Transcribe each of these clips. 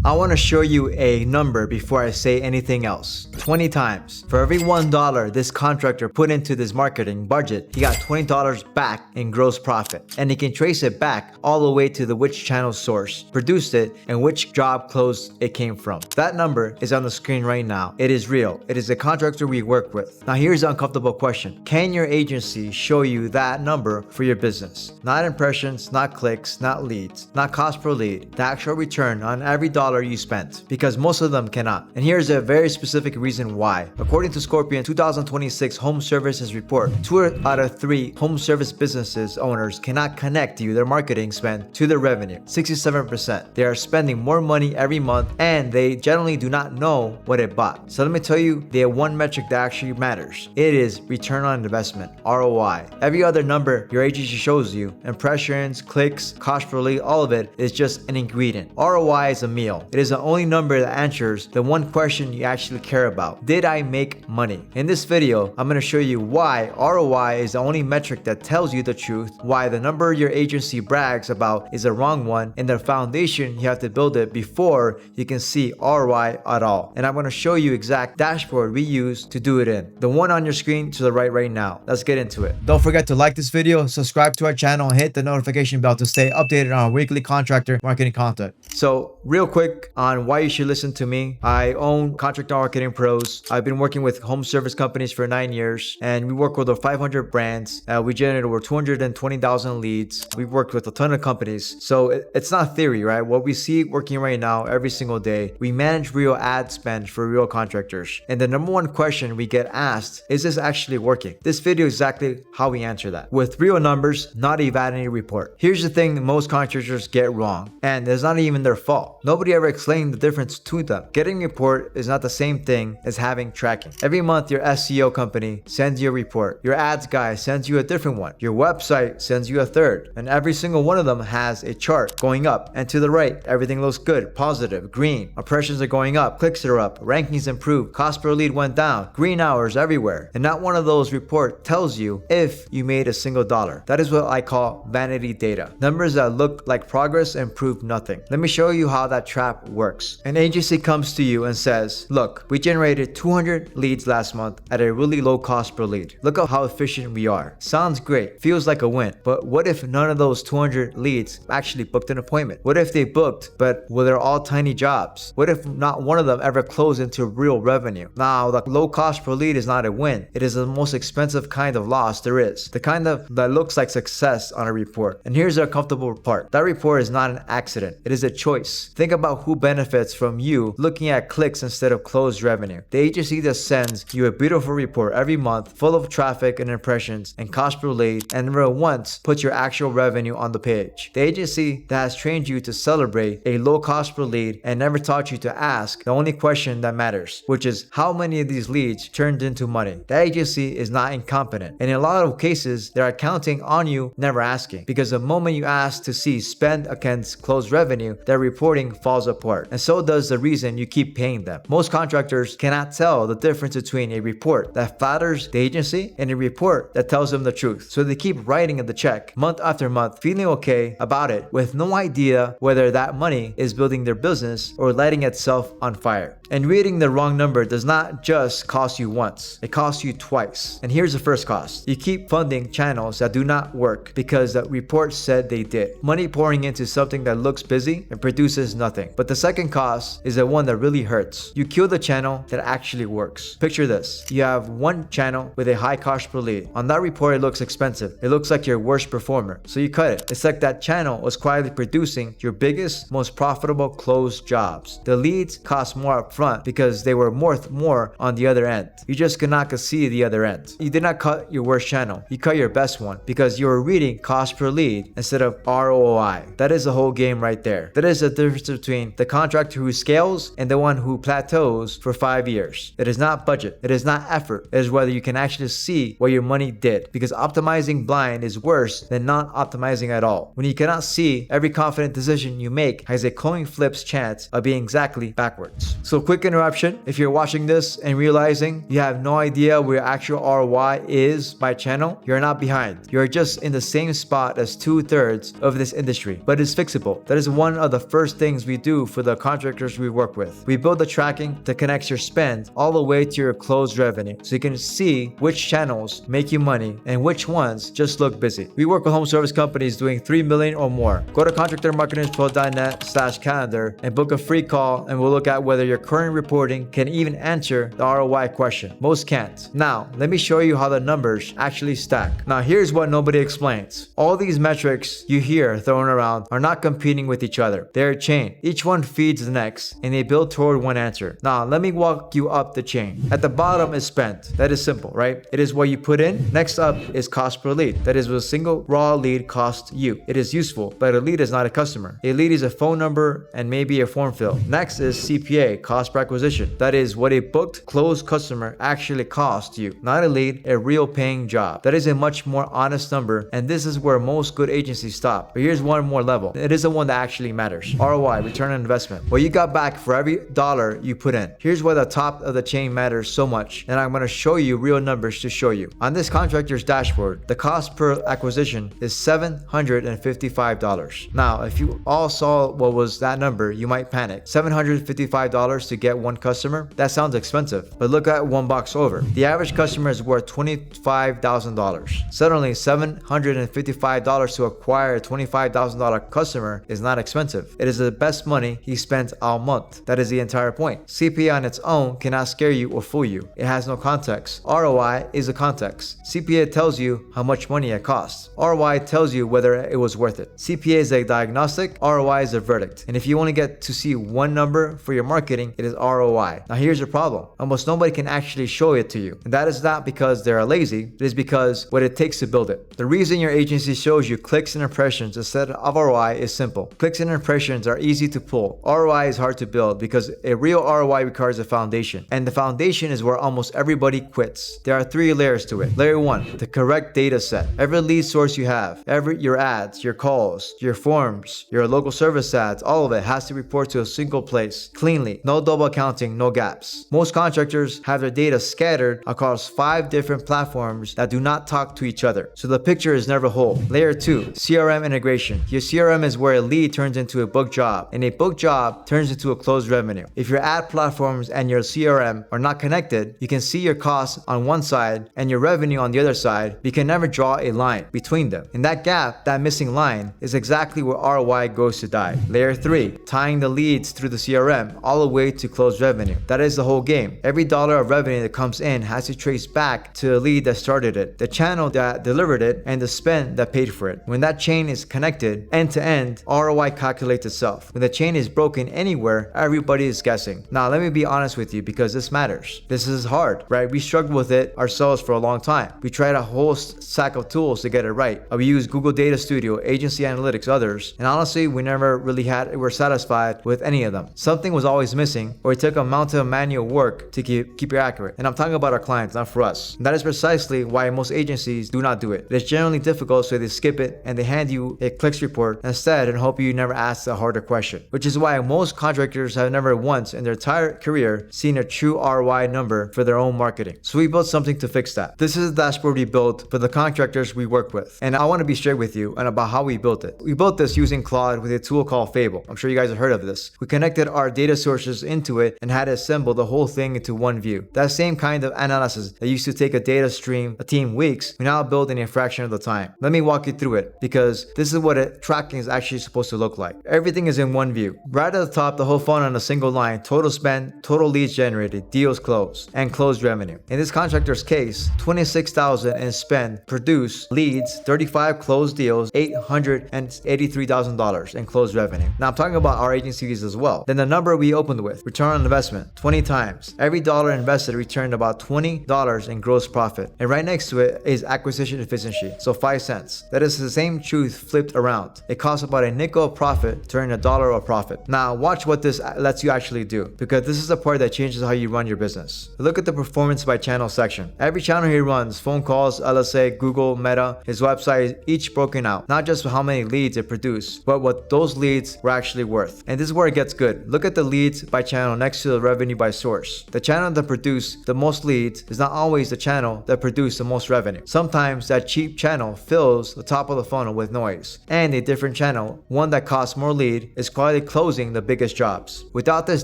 I want to show you a number before I say anything else. 20 times. For every $1 this contractor put into this marketing budget, he got $20 back in gross profit. And he can trace it back all the way to the which channel source produced it and which job close it came from. That number is on the screen right now. It is real. It is a contractor we work with. Now here's the uncomfortable question. Can your agency show you that number for your business? Not impressions, not clicks, not leads, not cost per lead, the actual return on every dollar you spent, because most of them cannot. And here's a very specific reason why. According to Scorpion 2026 Home Services Report, 2 out of 3 home service businesses owners cannot connect you their marketing spend to their revenue. 67%. They are spending more money every month and they generally do not know what it bought. So let me tell you the one metric that actually matters. It is return on investment, ROI. Every other number your agency shows you, impressions, clicks, cost per lead, all of it is just an ingredient. ROI is a meal. It is the only number that answers the one question you actually care about. Did I make money? In this video, I'm going to show you why ROI is the only metric that tells you the truth, why the number your agency brags about is the wrong one, and the foundation you have to build it before you can see ROI at all. And I'm going to show you exact dashboard we use to do it in. The one on your screen to the right now. Let's get into it. Don't forget to like this video, subscribe to our channel, and hit the notification bell to stay updated on our weekly contractor marketing content. So real quick on why you should listen to me. I own Contractor Marketing Pros. I've been working with home service companies for 9 years, and we work with over 500 brands. We generate over 220,000 leads. We've worked with a ton of companies. So it's not theory, right? What we see working right now every single day, we manage real ad spend for real contractors. And the number one question we get asked, is this actually working? This video is exactly how we answer that. With real numbers, not a vanity report. Here's the thing most contractors get wrong, and it's not even their fault. Nobody ever explained the difference to them. Getting a report is not the same thing as having tracking. Every month your SEO company sends you a report. Your ads guy sends you a different one. Your website sends you a third. And every single one of them has a chart going up and to the right. Everything looks good, positive, green. Impressions are going up, clicks are up, rankings improved, cost per lead went down, green hours everywhere. And not one of those reports tells you if you made a single dollar. That is what I call vanity data. Numbers that look like progress and prove nothing. Let me show you how that trap works. An agency comes to you and says, look, we generated 200 leads last month at a really low cost per lead. Look at how efficient we are. Sounds great, feels like a win. But what if none of those 200 leads actually booked an appointment? What if they booked, but well, they're all tiny jobs? What if not one of them ever closed into real revenue? Now, the low cost per lead is not a win. It is the most expensive kind of loss there is. The kind of that looks like success on a report. And here's the uncomfortable part. That report is not an accident. It is a choice. Think about who benefits from you looking at clicks instead of closed revenue. The agency that sends you a beautiful report every month full of traffic and impressions and cost per lead and never once puts your actual revenue on the page. The agency that has trained you to celebrate a low cost per lead and never taught you to ask the only question that matters, which is how many of these leads turned into money. That agency is not incompetent. And in a lot of cases, they're counting on you never asking, because the moment you ask to see spend against closed revenue, their reporting falls apart. And so does the reason you keep paying them. Most contractors cannot tell the difference between a report that flatters the agency and a report that tells them the truth. So they keep writing the check month after month, feeling okay about it with no idea whether that money is building their business or lighting itself on fire. And reading the wrong number does not just cost you once, it costs you twice. And here's the first cost. You keep funding channels that do not work because the report said they did. Money pouring into something that looks busy and produces nothing. But the second cost is the one that really hurts. You kill the channel that actually works. Picture this. You have one channel with a high cost per lead. On that report, it looks expensive. It looks like your worst performer. So you cut it. It's like that channel was quietly producing your biggest, most profitable closed jobs. The leads cost more upfront because they were worth more on the other end. You just could not see the other end. You did not cut your worst channel. You cut your best one because you were reading cost per lead instead of ROI. That is the whole game right there. That is the difference between the contractor who scales and the one who plateaus for 5 years. It is not budget. It is not effort. It is whether you can actually see what your money did. Because optimizing blind is worse than not optimizing at all. When you cannot see, every confident decision you make has a coin flip's chance of being exactly backwards. So quick interruption. If you're watching this and realizing you have no idea where your actual ROI is by channel, you're not behind. You're just in the same spot as 2/3 of this industry, but it's fixable. That is one of the first things we do for the contractors we work with. We build the tracking that connects your spend all the way to your closed revenue, so you can see which channels make you money and which ones just look busy. We work with home service companies doing $3 million or more. Go to contractormarketingpro.net/calendar and book a free call, and we'll look at whether your current reporting can even answer the ROI question. Most can't. Now, let me show you how the numbers actually stack. Now, here's what nobody explains. All these metrics you hear thrown around are not competing with each other. They're a chain. Each one feeds the next, and they build toward one answer. Now, let me walk you up the chain. At the bottom is spent. That is simple, right? It is what you put in. Next up is cost per lead. That is what a single raw lead costs you. It is useful, but a lead is not a customer. A lead is a phone number and maybe a form fill. Next is CPA, cost per acquisition. That is what a booked closed customer actually costs you. Not a lead, a real paying job. That is a much more honest number, and this is where most good agencies stop. But here's one more level. It is the one that actually matters. ROI, return on investment. What you got back for every dollar you put in. Here's why the top of the chain matters so much, and I'm going to show you real numbers to show you. On this contractor's dashboard, the cost per acquisition is $755. Now, if you all saw what was that number, you might panic. $755 to get one customer? That sounds expensive, but look at one box over. The average customer is worth $25,000. Suddenly, $755 to acquire a $25,000 customer is not expensive. It is the best money he spent all month. That is the entire point. CPA on its own cannot scare you or fool you. It has no context. ROI is a context. CPA tells you how much money it costs. ROI tells you whether it was worth it. CPA is a diagnostic, ROI is a verdict. And if you only get to see one number for your marketing, it is ROI. Now here's your problem. Almost nobody can actually show it to you. And that is not because they're lazy, it is because what it takes to build it. The reason your agency shows you clicks and impressions instead of ROI is simple. Clicks and impressions are easy to pull. ROI is hard to build because a real ROI requires a foundation. And the foundation is where almost everybody quits. There are 3 layers to it. Layer 1, the correct data set. Every lead source you have, your ads, your calls, your forms, your local service ads, all of it has to report to a single place, cleanly. No double counting, no gaps. Most contractors have their data scattered across 5 different platforms that do not talk to each other. So the picture is never whole. Layer 2, CRM integration. Your CRM is where a lead turns into a booked job, and a booked job turns into a closed revenue. If your ad platforms and your CRM are not connected, you can see your costs on one side and your revenue on the other side, but you can never draw a line between them. And that gap, that missing line, is exactly where ROI goes to die. Layer 3, tying the leads through the CRM all the way to closed revenue. That is the whole game. Every dollar of revenue that comes in has to trace back to the lead that started it, the channel that delivered it, and the spend that paid for it. When that chain is connected end to end, ROI calculates itself. When the chain is broken anywhere, everybody is guessing. Now, let me be honest with you because this matters. This is hard, right? We struggled with it ourselves for a long time. We tried a whole stack of tools to get it right. We used Google Data Studio, Agency Analytics, others, and honestly, we never really were satisfied with any of them. Something was always missing, or it took a mountain of manual work to keep it accurate. And I'm talking about our clients, not for us. And that is precisely why most agencies do not do it. It's generally difficult, so they skip it and they hand you a clicks report instead and hope you never ask a harder question. Which is why most contractors have never once in their entire career seen a true ROI number for their own marketing. So we built something to fix that. This is the dashboard we built for the contractors we work with. And I want to be straight with you and about how we built it. We built this using Claude with a tool called Fable. I'm sure you guys have heard of this. We connected our data sources into it and had to assemble the whole thing into one view. That same kind of analysis that used to take a data stream a team weeks, we now build in a fraction of the time. Let me walk you through it because this is what tracking is actually supposed to look like. Everything is in one view. Right at the top, the whole funnel on a single line, total spend, total leads generated, deals closed, and closed revenue. In this contractor's case, $26,000 in spend produced leads, 35 closed deals, $883,000 in closed revenue. Now I'm talking about our agencies as well. Then the number we opened with, return on investment, 20 times. Every dollar invested returned about $20 in gross profit. And right next to it is acquisition efficiency, so 5 cents. That is the same truth flipped around. It costs about a nickel of profit to earn $1 of profit. Now watch what this lets you actually do, because this is the part that it changes how you run your business. Look at the performance by channel section. Every channel he runs, phone calls, LSA, Google, Meta, his website, each broken out. Not just how many leads it produced, but what those leads were actually worth. And this is where it gets good. Look at the leads by channel next to the revenue by source. The channel that produced the most leads is not always the channel that produced the most revenue. Sometimes that cheap channel fills the top of the funnel with noise. And a different channel, one that costs more lead, is quietly closing the biggest jobs. Without this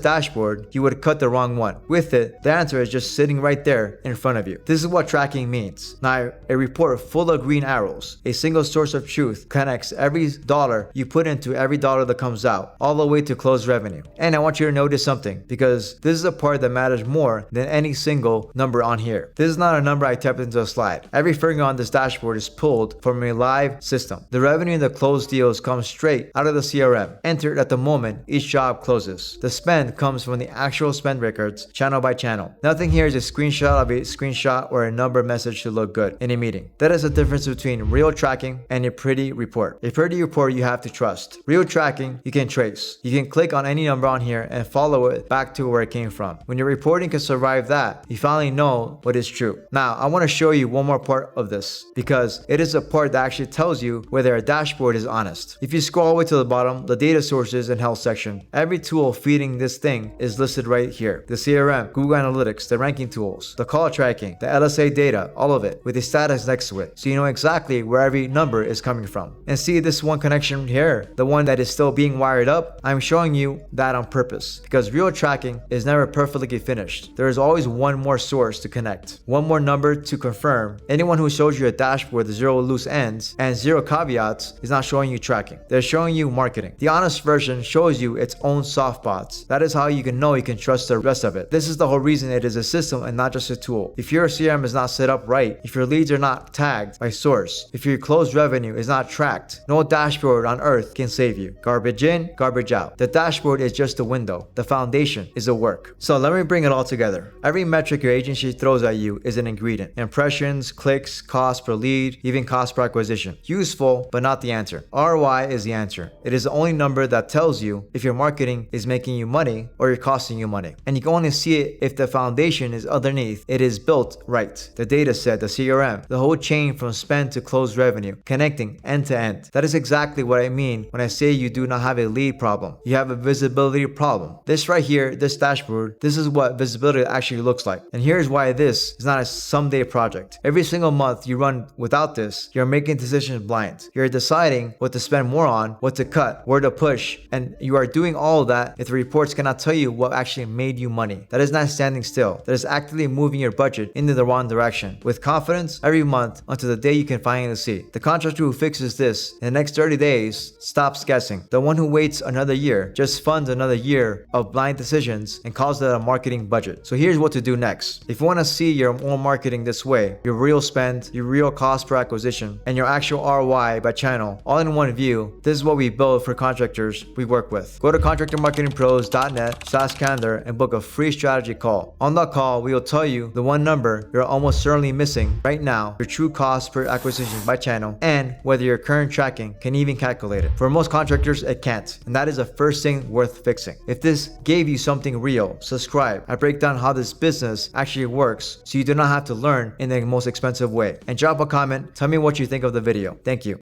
dashboard, you would cut the wrong one. With it, the answer is just sitting right there in front of you. This is what tracking means. Now, a report full of green arrows, a single source of truth, connects every dollar you put into every dollar that comes out, all the way to close revenue. And I want you to notice something, because this is a part that matters more than any single number on here. This is not a number I typed into a slide. Every figure on this dashboard is pulled from a live system. The revenue in the closed deals comes straight out of the CRM, entered at the moment each job closes. The spend comes from the actual spend records, channel by channel. Nothing here is a screenshot of a screenshot or a number message to look good in a meeting. That is the difference between real tracking and a pretty report. A pretty report you have to trust. Real tracking you can trace. You can click on any number on here and follow it back to where it came from. When your reporting can survive that, you finally know what is true. Now, I want to show you one more part of this, because it is a part that actually tells you whether a dashboard is honest. If you scroll all the way to the bottom, the data sources and health section, every tool feeding this thing is listed right here. The CRM, Google Analytics, the ranking tools, the call tracking, the LSA data, all of it with a status next to it, so you know exactly where every number is coming from. And see this one connection here, the one that is still being wired up? I'm showing you that on purpose, because real tracking is never perfectly finished. There is always one more source to connect, one more number to confirm. Anyone who shows you a dashboard with 0 loose ends and 0 caveats is not showing you tracking. They're showing you marketing. The honest version shows you its own soft spots. That is how you can know you can trust the rest of it. This is the whole reason it is a system and not just a tool. If your CRM is not set up right, if your leads are not tagged by source, if your closed revenue is not tracked, no dashboard on earth can save you. Garbage in, garbage out. The dashboard is just a window. The foundation is the work. So let me bring it all together. Every metric your agency throws at you is an ingredient. Impressions, clicks, cost per lead, even cost per acquisition. Useful, but not the answer. ROI is the answer. It is the only number that tells you if your marketing is making you money or you're costing you money. And you can only see it if the foundation is underneath. It is built right. The data set, the CRM, the whole chain from spend to closed revenue, connecting end to end. That is exactly what I mean when I say you do not have a lead problem. You have a visibility problem. This right here, this dashboard, this is what visibility actually looks like. And here's why this is not a someday project. Every single month you run without this, you're making decisions blind. You're deciding what to spend more on, what to cut, where to push, and you are doing all of that if the reports cannot tell you what actually made you money. That is not standing still. That is actively moving your budget into the wrong direction with confidence every month until the day you can finally see. The contractor who fixes this in the next 30 days stops guessing. The one who waits another year just funds another year of blind decisions and calls that a marketing budget. So here's what to do next. If you want to see your own marketing this way, your real spend, your real cost per acquisition, and your actual ROI by channel all in one view, this is what we build for contractors we work with. Go to contractormarketingpros.net/calendar and book a free strategy call. On that call, we will tell you the one number you're almost certainly missing right now, your true cost per acquisition by channel, and whether your current tracking can even calculate it. For most contractors, it can't, and that is the first thing worth fixing. If this gave you something real, subscribe. I break down how this business actually works so you do not have to learn in the most expensive way. And drop a comment, tell me what you think of the video. Thank you.